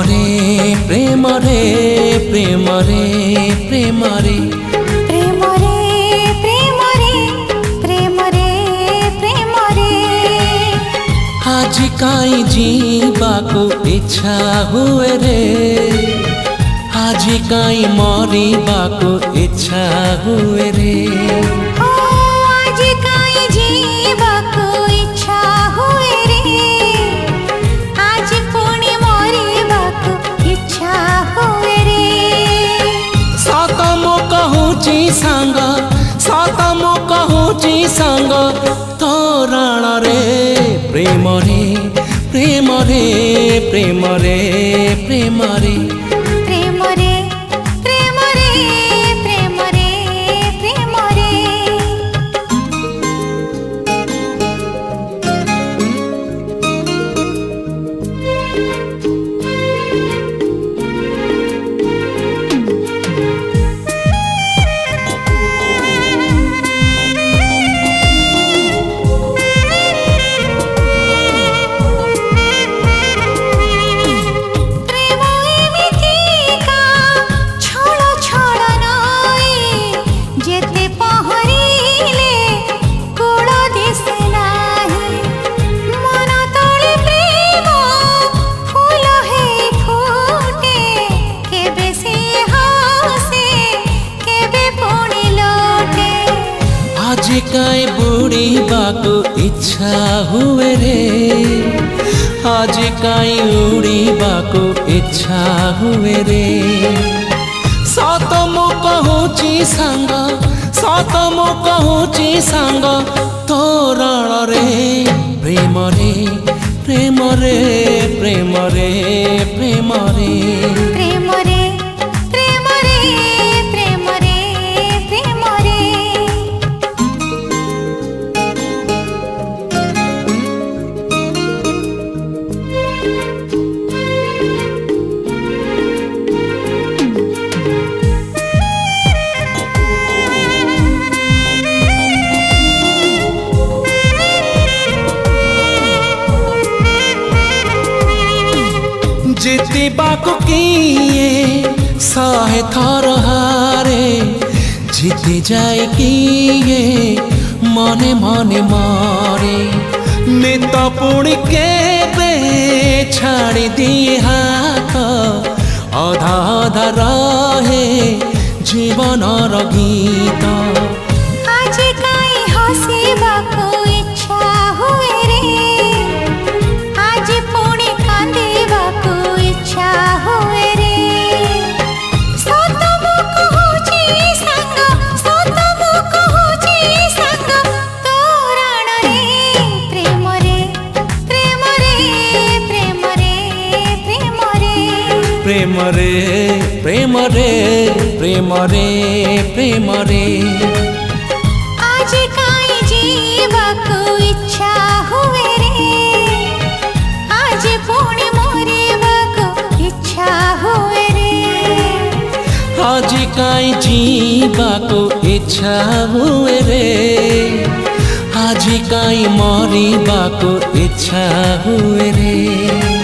रे प्रेम रे प्रेम रे प्रेम रे प्रेम रे प्रेम रे प्रेम रे प्रेम रे आज काई जीवाको इच्छा हुए रे आज काई मरिबाको इच्छा हुए रे ओ आज काई जीवाको इच्छा हुए रे आज पुणी मरिबाको इच्छा हुए रे सत मो कहूची सांग सत मो कहूची सांग तोरण रे प्रेम रे प्रेम रे प्रेम रे प्रेम रे प्रेम रे प्रेम रे प्रेम रे प्रेम रे आज काई बुड़ीबाको इच्छा हुए रे आज काई उड़ीबाको इच्छा हुए रे सत मो कहूची सांग सत मो कहूची सांग तोरण रे प्रेम रे प्रेम रे प्रेम रे प्रेम रे प्रेम रे प्रेम रे प्रेम रे प्रेम रे जीतिबाको किए सहे थर हारे जीति जाए किए मने मने मारे नित पुणी केबे छाड़ी दिए हाथ अधा अधा रहे जीवनर गीत आज काई हसिबाको इच्छा हुए रे आज पुणी कांदिबाको इच्छा हुए रे सत मो कहूची सांग सत मो कहूची सांग तोरण रे प्रेम रे प्रेम रे प्रेम रे प्रेम रे प्रेम रे प्रेम रे प्रेम रे प्रेम रे आज काई जीवाको इच्छा हुए रे आज पुणी मरिबाको इच्छा हुए रे आज काई जीवाको इच्छा हुए रे आज काई मरिबाको इच्छा हुए रे।